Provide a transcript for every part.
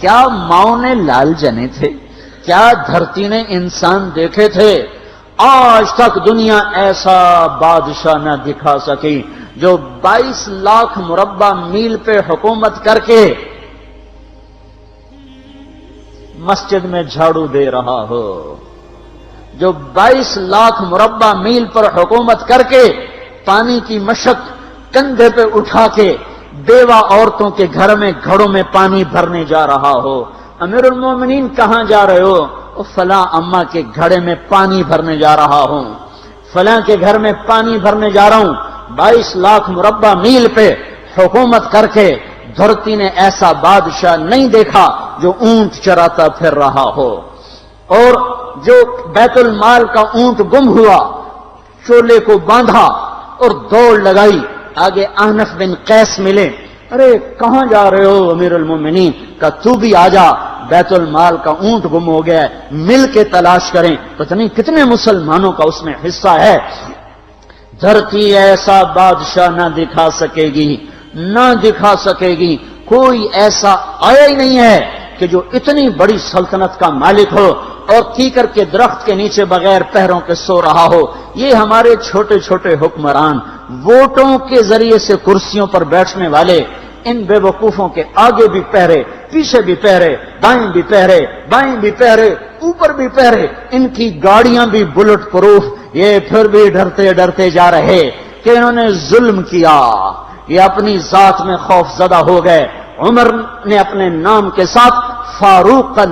کیا ماؤں نے لال جنے تھے؟ کیا دھرتی نے انسان دیکھے تھے؟ آج تک دنیا ایسا بادشاہ نہ دکھا سکی جو 22 لاکھ مربع میل پہ حکومت کر کے مسجد میں جھاڑو دے رہا ہو، جو 22 لاکھ مربع میل پر حکومت کر کے پانی کی مشق کندھے پہ اٹھا کے بیوہ عورتوں کے گھر میں گھڑوں میں پانی بھرنے جا رہا ہو۔ امیر المومنین کہاں جا رہے ہو؟ فلاں اماں کے گھڑے میں پانی بھرنے جا رہا ہوں، فلاں کے گھر میں پانی بھرنے جا رہا ہوں۔ 22 لاکھ مربع میل پہ حکومت کر کے دھرتی نے ایسا بادشاہ نہیں دیکھا جو اونٹ چراتا پھر رہا ہو، اور جو بیت المال کا اونٹ گم ہوا چولے کو باندھا اور دوڑ لگائی، آگے احنف بن قیس ملے، ارے کہاں جا رہے ہو امیر المومنین؟ کہ تو بھی آ جا، بیت المال کا اونٹ گم ہو گیا ہے، مل کے تلاش کریں۔ پتہ نہیں کتنے مسلمانوں کا اس میں حصہ ہے۔ دھرتی ایسا بادشاہ نہ دکھا سکے گی، نہ دکھا سکے گی، کوئی ایسا آیا ہی نہیں ہے کہ جو اتنی بڑی سلطنت کا مالک ہو اور کیکر کے درخت کے نیچے بغیر پیروں کے سو رہا ہو۔ یہ ہمارے چھوٹے چھوٹے حکمران، ووٹوں کے ذریعے سے کرسیوں پر بیٹھنے والے، ان بے وقوفوں کے آگے بھی پہرے، پیچھے بھی پہرے، دائیں بھی پہرے، بائیں بھی پہرے، اوپر بھی پہرے، ان کی گاڑیاں بھی بلٹ پروف، یہ پھر بھی ڈرتے ڈرتے جا رہے کہ انہوں نے ظلم کیا، یہ اپنی ذات میں خوف زدہ ہو گئے۔ عمر نے اپنے نام کے ساتھ فاروق کا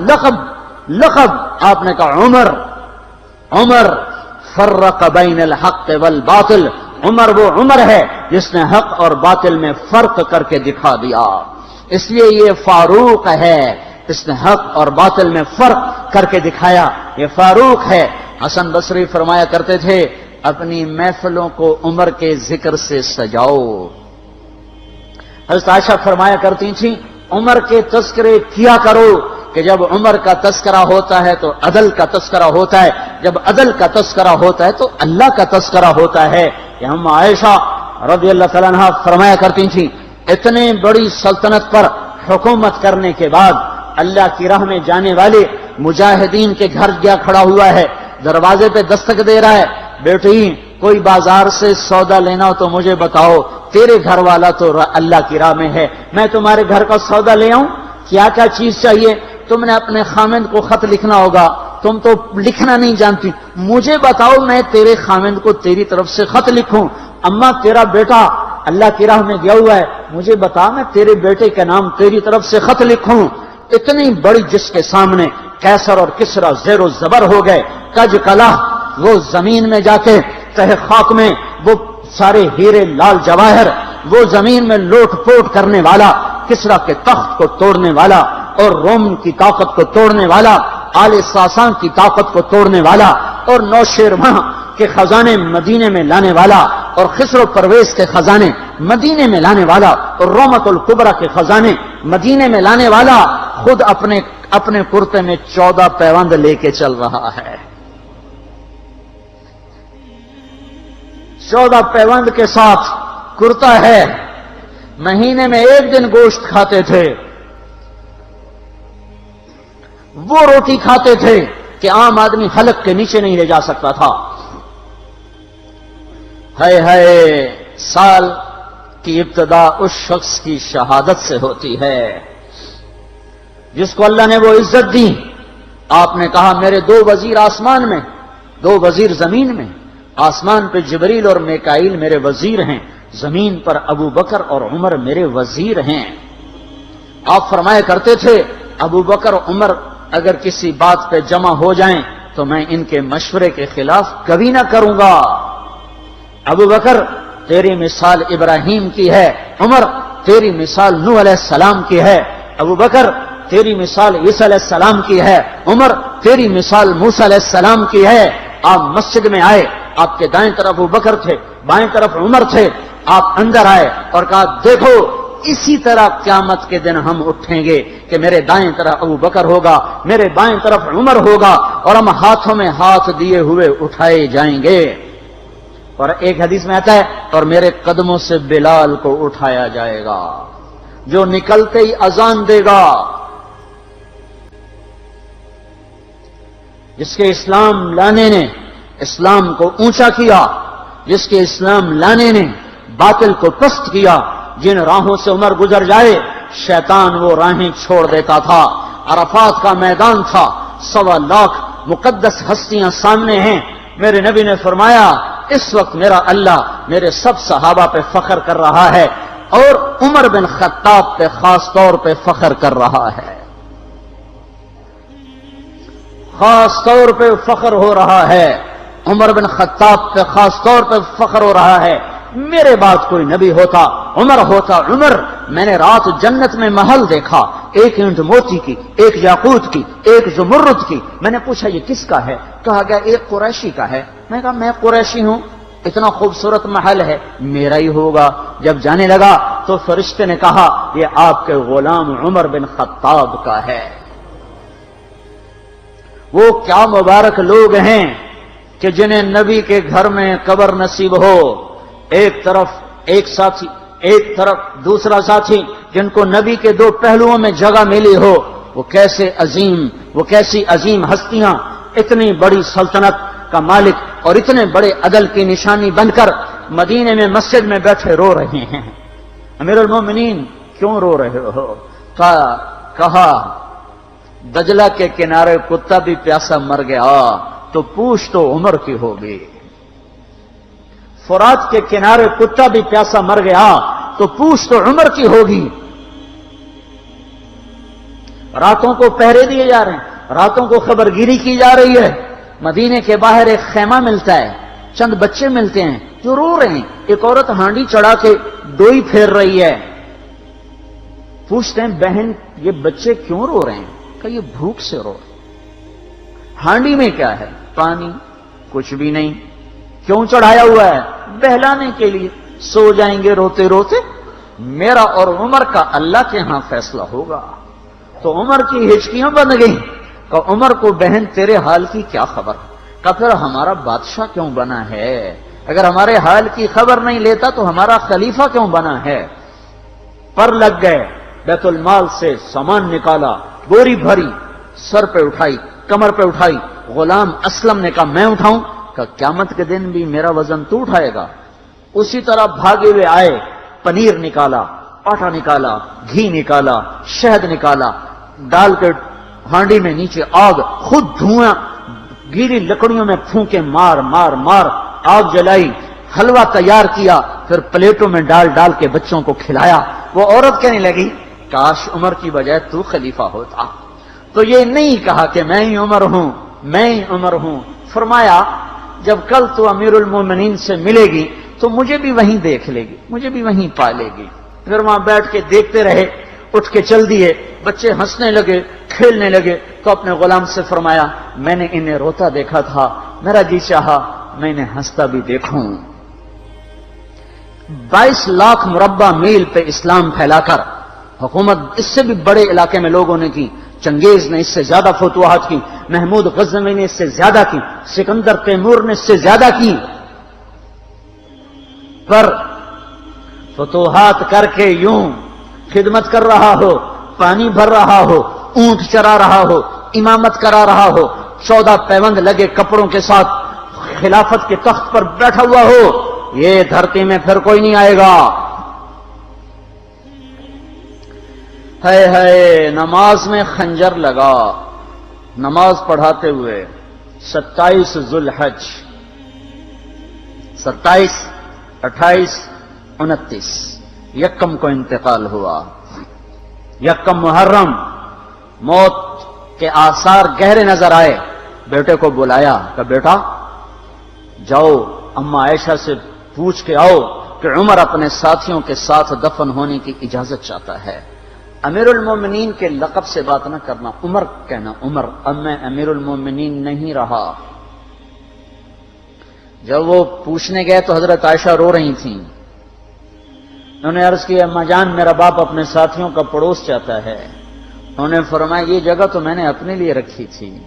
لقب آپ نے کہا عمر فرق بین الحق والباطل، عمر وہ عمر ہے جس نے حق اور باطل میں فرق کر کے دکھا دیا، اس لیے یہ فاروق ہے، اس نے حق اور باطل میں فرق کر کے دکھایا، یہ فاروق ہے۔ حسن بصری فرمایا کرتے تھے اپنی محفلوں کو عمر کے ذکر سے سجاؤ۔ حضرت عائشہ فرمایا کرتی تھیں عمر کے تذکرے کیا کرو کہ جب عمر کا تذکرہ ہوتا ہے تو عدل کا تذکرہ ہوتا ہے، جب عدل کا تذکرہ ہوتا ہے تو اللہ کا تذکرہ ہوتا ہے۔ کہ ہم عائشہ رضی اللہ تعالیٰ عنہا فرمایا کرتی تھیں اتنے بڑی سلطنت پر حکومت کرنے کے بعد اللہ کی راہ میں جانے والے مجاہدین کے گھر گیا کھڑا ہوا ہے، دروازے پہ دستک دے رہا ہے، بیٹی کوئی بازار سے سودا لینا ہو تو مجھے بتاؤ، تیرے گھر والا تو اللہ کی راہ میں ہے، میں تمہارے گھر کا سودا لے آؤں، کیا کیا چیز چاہیے؟ تم نے اپنے خامند کو خط لکھنا ہوگا، تم تو لکھنا نہیں جانتی، مجھے بتاؤ میں تیرے خامند کو تیری طرف سے خط لکھوں۔ اما تیرا بیٹا اللہ کی راہ میں گیا ہوا ہے، مجھے بتا میں تیرے بیٹے کے نام تیری طرف سے خط لکھوں۔ اتنی بڑی جس کے سامنے قیصر اور کسرا زیر و زبر ہو گئے، کج کلا، وہ زمین میں جا کے تہ خاک میں وہ سارے ہیرے لال جواہر، وہ زمین میں لوٹ پوٹ کرنے والا، کسرا کے تخت کو توڑنے والا اور روم کی طاقت کو توڑنے والا، آل ساسان کی طاقت کو توڑنے والا اور نوشیروان کے خزانے مدینے میں لانے والا اور خسرو پرویز کے خزانے مدینے میں لانے والا اور رومت الکبرا کے خزانے مدینے میں لانے والا خود اپنے کرتے میں 14 پیوند لے کے چل رہا ہے۔ 14 پیوند کے ساتھ کرتا ہے، مہینے میں 1 دن گوشت کھاتے تھے، وہ روٹی کھاتے تھے کہ عام آدمی حلق کے نیچے نہیں لے جا سکتا تھا۔ ہے سال کی ابتدا اس شخص کی شہادت سے ہوتی ہے جس کو اللہ نے وہ عزت دی۔ آپ نے کہا میرے 2 وزیر آسمان میں، 2 وزیر زمین میں، آسمان پہ جبریل اور میکائیل میرے وزیر ہیں، زمین پر ابو بکر اور عمر میرے وزیر ہیں۔ آپ فرمایا کرتے تھے ابو بکر عمر اگر کسی بات پہ جمع ہو جائیں تو میں ان کے مشورے کے خلاف کبھی نہ کروں گا۔ ابو بکر تیری مثال ابراہیم کی ہے، عمر تیری مثال نوح علیہ السلام کی ہے، ابو بکر تیری مثال عیسیٰ علیہ السلام کی ہے، عمر تیری مثال موسیٰ علیہ السلام کی ہے۔ آپ مسجد میں آئے، آپ کے دائیں طرف ابو بکر تھے، بائیں طرف عمر تھے، آپ اندر آئے اور کہا دیکھو اسی طرح قیامت کے دن ہم اٹھیں گے کہ میرے دائیں طرف ابو بکر ہوگا، میرے بائیں طرف عمر ہوگا اور ہم ہاتھوں میں ہاتھ دیے ہوئے اٹھائے جائیں گے۔ اور ایک حدیث میں آتا ہے اور میرے قدموں سے بلال کو اٹھایا جائے گا جو نکلتے ہی اذان دے گا، جس کے اسلام لانے نے اسلام کو اونچا کیا، جس کے اسلام لانے نے باطل کو پست کیا، جن راہوں سے عمر گزر جائے شیطان وہ راہیں چھوڑ دیتا تھا۔ عرفات کا میدان تھا، 1.25 لاکھ مقدس ہستیاں سامنے ہیں۔ میرے نبی نے فرمایا اس وقت میرا اللہ میرے سب صحابہ پہ فخر کر رہا ہے اور عمر بن خطاب پہ خاص طور پہ فخر کر رہا ہے، خاص طور پہ فخر ہو رہا ہے، عمر بن خطاب پہ خاص طور پہ فخر ہو رہا ہے۔ میرے بعد کوئی نبی ہوتا عمر ہوتا۔ عمر، میں نے رات جنت میں محل دیکھا، ایک اینٹ موتی کی، ایک یاقوت کی، ایک زمرد کی۔ میں نے پوچھا یہ کس کا ہے؟ کہا گیا ایک قریشی کا ہے۔ میں کہا میں قریشی ہوں، اتنا خوبصورت محل ہے، میرا ہی ہوگا۔ جب جانے لگا تو فرشتے نے کہا یہ آپ کے غلام عمر بن خطاب کا ہے۔ وہ کیا مبارک لوگ ہیں کہ جنہیں نبی کے گھر میں قبر نصیب ہو، ایک طرف ایک ساتھی، ایک طرف دوسرا ساتھی، جن کو نبی کے دو پہلوؤں میں جگہ ملی ہو۔ وہ کیسی عظیم ہستیاں اتنی بڑی سلطنت کا مالک اور اتنے بڑے عدل کی نشانی بن کر مدینے میں مسجد میں بیٹھے رو رہے ہیں۔ امیر المومنین کیوں رو رہے ہو؟ کہا دجلہ کے کنارے کتا بھی پیاسا مر گیا تو پوچھ تو عمر کی ہوگی، فرات کے کنارے کتا بھی پیاسا مر گیا تو پوچھ تو عمر کی ہوگی۔ راتوں کو پہرے دیے جا رہے ہیں، راتوں کو خبرگیری کی جا رہی ہے۔ مدینے کے باہر ایک خیمہ ملتا ہے، چند بچے ملتے ہیں جو رو رہے ہیں۔ ایک عورت ہانڈی چڑھا کے ڈوئی پھیر رہی ہے۔ پوچھتے ہیں بہن یہ بچے کیوں رو رہے ہیں؟ کہ یہ بھوک سے رو رہے ہیں۔ ہانڈی میں کیا ہے؟ پانی، کچھ بھی نہیں۔ کیوں چڑھایا ہوا ہے؟ بہلانے کے لیے۔ سو جائیں گے روتے روتے، میرا اور عمر کا اللہ کے ہاں فیصلہ ہوگا۔ تو عمر کی ہچکیاں بن گئیں کہ عمر کو بہن تیرے حال کی کیا خبر؟ کہ پھر ہمارا بادشاہ کیوں بنا ہے؟ اگر ہمارے حال کی خبر نہیں لیتا تو ہمارا خلیفہ کیوں بنا ہے؟ پر لگ گئے، بیت المال سے سامان نکالا، بوری بھری، سر پہ اٹھائی، کمر پہ اٹھائی۔ غلام اسلم نے کہا میں اٹھاؤں؟ کہ قیامت کے دن بھی میرا وزن تو اٹھائے گا۔ اسی طرح بھاگے ہوئے آئے، پنیر نکالا، آٹا نکالا، گھی نکالا، شہد نکالا، ڈال کے ہانڈی میں نیچے آگ، خود دھواں گیلی لکڑیوں میں پھونکے مار مار مار آگ جلائی، حلوہ تیار کیا، پھر پلیٹوں میں ڈال ڈال کے بچوں کو کھلایا۔ وہ عورت کہنے لگی کاش عمر کی بجائے تو خلیفہ ہوتا۔ تو یہ نہیں کہا کہ میں ہی عمر ہوں، میں ہی عمر ہوں۔ فرمایا جب کل تو امیر المومنین سے ملے گی تو مجھے بھی وہیں دیکھ لے گی، مجھے بھی وہیں پا لے گی۔ پھر وہاں بیٹھ کے دیکھتے رہے، اٹھ کے چل دیے۔ بچے ہنسنے لگے، کھیلنے لگے تو اپنے غلام سے فرمایا میں نے انہیں روتا دیکھا تھا، میرا جی چاہا میں انہیں ہنستا بھی دیکھوں۔ 22 لاکھ مربع میل پہ اسلام پھیلا کر حکومت اس سے بھی بڑے علاقے میں لوگوں نے کی۔ چنگیز نے اس سے زیادہ فتوحات کی، محمود غزنوی نے اس سے زیادہ کی، سکندر تیمور نے اس سے زیادہ کی۔ پر فتوحات کر کے یوں خدمت کر رہا ہو، پانی بھر رہا ہو، اونٹ چرا رہا ہو، امامت کرا رہا ہو، 14 پیوند لگے کپڑوں کے ساتھ خلافت کے تخت پر بیٹھا ہوا ہو، یہ دھرتی میں پھر کوئی نہیں آئے گا۔ ہے نماز میں خنجر لگا، نماز پڑھاتے ہوئے 27 ذوالحج، 27، 28، 29 یکم کو انتقال ہوا۔ یکم محرم موت کے آثار گہرے نظر آئے۔ بیٹے کو بلایا کہ بیٹا جاؤ اما عائشہ سے پوچھ کے آؤ کہ عمر اپنے ساتھیوں کے ساتھ دفن ہونے کی اجازت چاہتا ہے۔ امیر المومنین کے لقب سے بات نہ کرنا، عمر کہنا۔ عمر، اب میں امیر المومنین نہیں رہا۔ جب وہ پوچھنے گئے تو حضرت عائشہ رو رہی تھیں۔ انہوں نے عرض کیا اما جان میرا باپ اپنے ساتھیوں کا پڑوس چاہتا ہے۔ انہوں نے فرمایا یہ جگہ تو میں نے اپنے لیے رکھی تھی،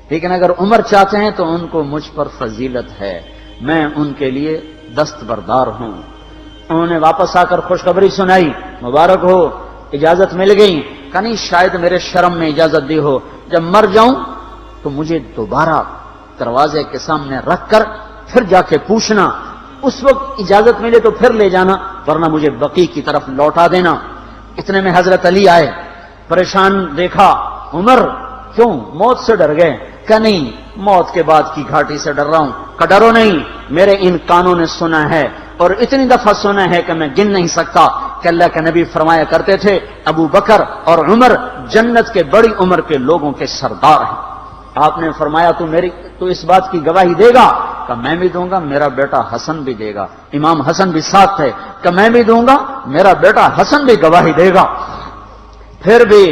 لیکن اگر عمر چاہتے ہیں تو ان کو مجھ پر فضیلت ہے، میں ان کے لیے دستبردار ہوں۔ انہوں نے واپس آ کر خوشخبری سنائی، مبارک ہو اجازت مل گئی۔ کہ نہیں شاید میرے شرم میں اجازت دی ہو، جب مر جاؤں تو مجھے دوبارہ دروازے کے سامنے رکھ کر پھر جا کے پوچھنا، اس وقت اجازت ملے تو پھر لے جانا، ورنہ مجھے بقیع کی طرف لوٹا دینا۔ اتنے میں حضرت علی آئے، پریشان دیکھا، عمر کیوں موت سے ڈر گئے؟ کہ نہیں، موت کے بعد کی گھاٹی سے ڈر رہا ہوں۔ کہ ڈرو نہیں، میرے ان کانوں نے سنا ہے اور اتنی دفعہ سنا ہے کہ میں گن نہیں سکتا کہ اللہ کے نبی فرمایا کرتے تھے ابو بکر اور عمر جنت کے بڑی عمر کے لوگوں کے سردار ہیں۔ آپ نے فرمایا تو اس بات کی گواہی دے گا؟ کہ میں بھی دوں گا، میرا بیٹا حسن بھی دے گا۔ امام حسن بھی ساتھ تھے۔ کہ میں بھی دوں گا، میرا بیٹا حسن بھی گواہی دے گا۔ پھر بھی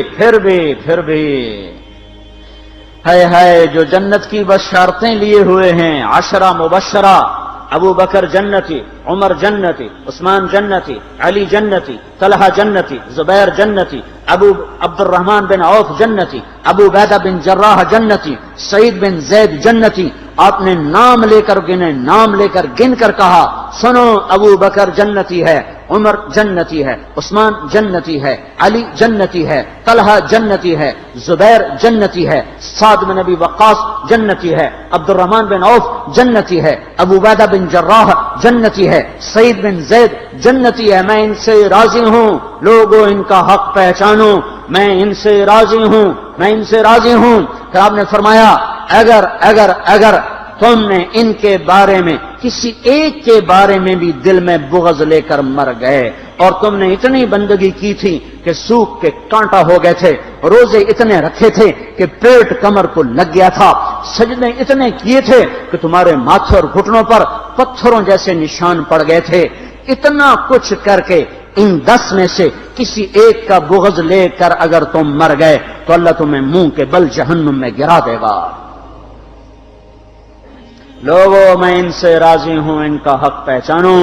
ہے جو جنت کی بشارتیں لیے ہوئے ہیں، 10 مبشرہ، ابو بکر جنتی، عمر جنتی، عثمان جنتی، علی جنتی، طلحہ جنتی، زبیر جنتی، ابو عبد الرحمن بن عوف جنتی، ابو عبیدہ بن جراح جنتی، سعید بن زید جنتی۔ آپ نے نام لے کر گنے، نام لے کر گن کر کہا، سنو ابو بکر جنتی ہے، عمر جنتی ہے، عثمان جنتی ہے، علی جنتی ہے، طلحہ جنتی ہے، زبیر جنتی ہے، سعد بن ابی وقاص جنتی ہے، عبد الرحمن بن عوف جنتی ہے، ابو عبیدہ بن جراح جنتی ہے، سعید بن زید جنتی ہے۔ میں ان سے راضی ہوں، لوگوں ان کا حق پہچانو، میں ان سے راضی ہوں، میں ان سے راضی ہوں۔ پھر آپ نے فرمایا اگر تم نے ان کے بارے میں کسی ایک کے بارے میں بھی دل میں بغض لے کر مر گئے، اور تم نے اتنی بندگی کی تھی کہ سوکھ کے کانٹا ہو گئے تھے، روزے اتنے رکھے تھے کہ پیٹ کمر کو لگ گیا تھا، سجدے اتنے کیے تھے کہ تمہارے ماتھے اور گھٹنوں پر پتھروں جیسے نشان پڑ گئے تھے، اتنا کچھ کر کے ان 10 میں سے کسی ایک کا بغض لے کر اگر تم مر گئے تو اللہ تمہیں منہ کے بل جہنم میں گرا دے گا۔ لوگوں میں ان سے راضی ہوں، ان کا حق پہچانو،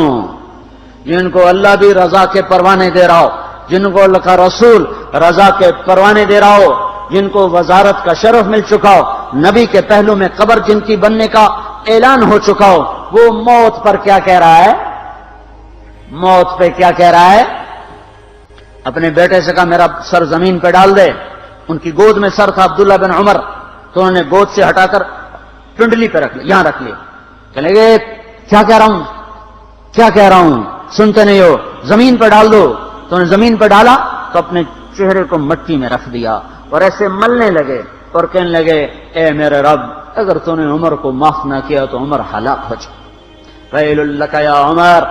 جن کو اللہ بھی رضا کے پروانے دے رہا ہو، جن کو اللہ کا رسول رضا کے پروانے دے رہا ہو، جن کو وزارت کا شرف مل چکا ہو، نبی کے پہلو میں قبر جن کی بننے کا اعلان ہو چکا ہو، وہ موت پر کیا کہہ رہا ہے؟ موت پہ کیا کہہ رہا ہے؟ اپنے بیٹے سے کہا میرا سر زمین پہ ڈال دے۔ ان کی گود میں سر تھا عبداللہ بن عمر، تو انہوں نے گود سے ہٹا کر پنڈلی پہ رکھ لیا، یہاں رکھ لیا۔ کہنے لگے کیا کہہ رہا ہوں، کیا کہہ رہا ہوں، سنتے نہیں ہو، زمین پہ ڈال دو۔ تو انہوں نے زمین پہ ڈالا تو اپنے چہرے کو مٹی میں رکھ دیا اور ایسے ملنے لگے اور کہنے لگے اے میرے رب، اگر تو نے عمر کو معاف نہ کیا تو عمر ہلاک ہو جائے۔ ویل لک یا عمر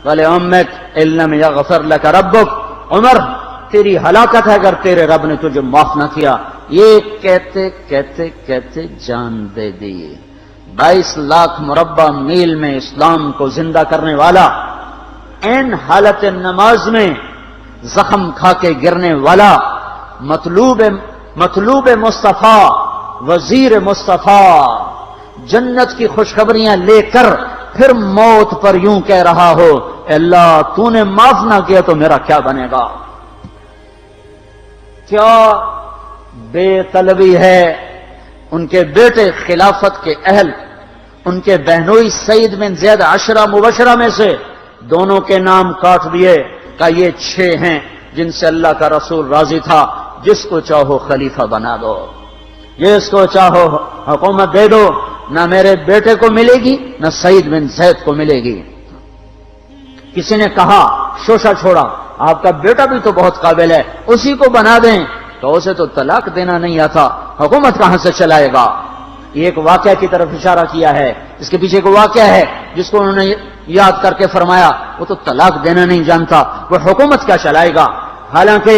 ولامک ان لم یغفر لک ربک، عمر تیری ہلاکت ہے اگر تیرے رب نے تجھے معاف نہ کیا۔ یہ کہتے کہتے کہتے جان دے دی۔ 22 لاکھ مربع میل میں اسلام کو زندہ کرنے والا، این حالت نماز میں زخم کھا کے گرنے والا، مطلوب مصطفیٰ، وزیر مصطفیٰ، جنت کی خوشخبریاں لے کر پھر موت پر یوں کہہ رہا ہو اللہ تو نے معاف نہ کیا تو میرا کیا بنے گا؟ کیا بے طلبی ہے۔ ان کے بیٹے خلافت کے اہل، ان کے بہنوئی سعید بن زید 10 مبشرہ میں سے دونوں کے نام کاٹ دیے کہ یہ 6 ہیں جن سے اللہ کا رسول راضی تھا، جس کو چاہو خلیفہ بنا دو، جس کو چاہو حکومت دے دو، نہ میرے بیٹے کو ملے گی نہ سعید بن زید کو ملے گی۔ کسی نے کہا شوشہ چھوڑا، آپ کا بیٹا بھی تو بہت قابل ہے، اسی کو بنا دیں۔ تو اسے تو طلاق دینا نہیں آتا، حکومت کہاں سے چلائے گا؟ یہ ایک واقعہ کی طرف اشارہ کیا ہے، اس کے پیچھے ایک واقعہ ہے جس کو انہوں نے یاد کر کے فرمایا وہ تو طلاق دینا نہیں جانتا، وہ حکومت کیا چلائے گا؟ حالانکہ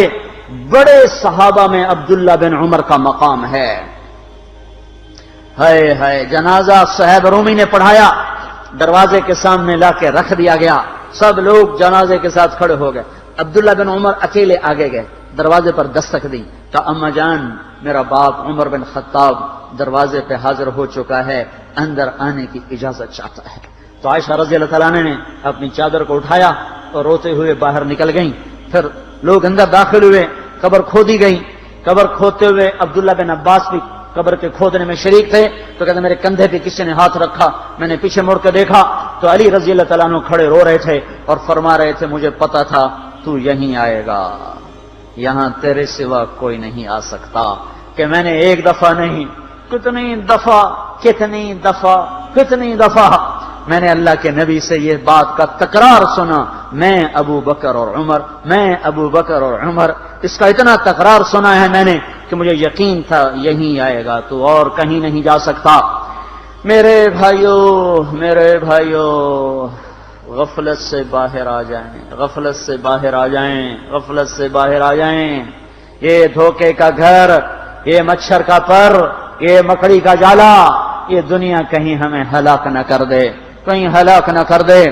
بڑے صحابہ میں عبداللہ بن عمر کا مقام ہے۔ ہے جنازہ صہیب رومی نے پڑھایا، دروازے کے سامنے لا کے رکھ دیا گیا، سب لوگ جنازے کے ساتھ کھڑے ہو گئے، عبداللہ بن عمر اکیلے آگے گئے، دروازے پر دستک دی کہ اما جان میرا باپ عمر بن خطاب دروازے پہ حاضر ہو چکا ہے، اندر آنے کی اجازت چاہتا ہے۔ تو عائشہ رضی اللہ تعالیٰ نے اپنی چادر کو اٹھایا اور روتے ہوئے باہر نکل گئیں۔ پھر لوگ اندر داخل ہوئے، قبر کھودی گئی، قبر کھودتے ہوئے عبداللہ بن عباس بھی قبر کے کھودنے میں شریک تھے۔ تو کہتے میرے کندھے پہ کسی نے ہاتھ رکھا، میں نے پیچھے مڑ کے دیکھا تو علی رضی اللہ تعالیٰ عنہ کھڑے رو رہے تھے اور فرما رہے تھے مجھے پتا تھا تو یہیں آئے گا، یہاں تیرے سوا کوئی نہیں آ سکتا۔ کہ میں نے ایک دفعہ نہیں کتنی دفعہ میں نے اللہ کے نبی سے یہ بات کا تکرار سنا، میں ابو بکر اور عمر، اس کا اتنا تکرار سنا ہے میں نے کہ مجھے یقین تھا یہیں آئے گا، تو اور کہیں نہیں جا سکتا۔ میرے بھائیو غفلت سے باہر آ جائیں، یہ دھوکے کا گھر، یہ مچھر کا پر، یہ مکڑی کا جالا، یہ دنیا کہیں ہمیں ہلاک نہ کر دے۔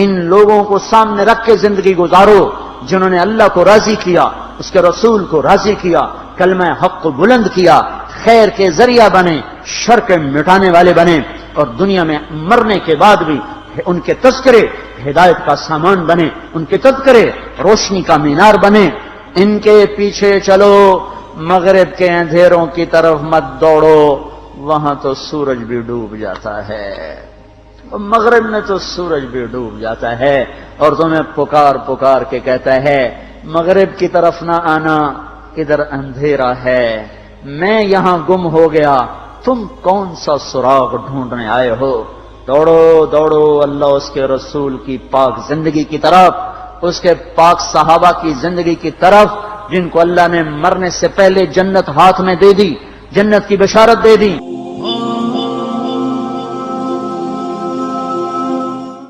ان لوگوں کو سامنے رکھ کے زندگی گزارو جنہوں نے اللہ کو راضی کیا، اس کے رسول کو راضی کیا، کلمہ حق کو بلند کیا، خیر کے ذریعہ بنے، شر کے مٹانے والے بنے، اور دنیا میں مرنے کے بعد بھی ان کے تذکرے ہدایت کا سامان بنے، ان کے تذکرے روشنی کا مینار بنے۔ ان کے پیچھے چلو، مغرب کے اندھیروں کی طرف مت دوڑو، وہاں تو سورج بھی ڈوب جاتا ہے، مغرب میں تو سورج بھی ڈوب جاتا ہے، اور تمہیں پکار کے کہتا ہے مغرب کی طرف نہ آنا، ادھر اندھیرا ہے، میں یہاں گم ہو گیا، تم کون سا سراغ ڈھونڈنے آئے ہو؟ دوڑو اللہ اس کے رسول کی پاک زندگی کی طرف، اس کے پاک صحابہ کی زندگی کی طرف، جن کو اللہ نے مرنے سے پہلے جنت ہاتھ میں دے دی، جنت کی بشارت دے دی۔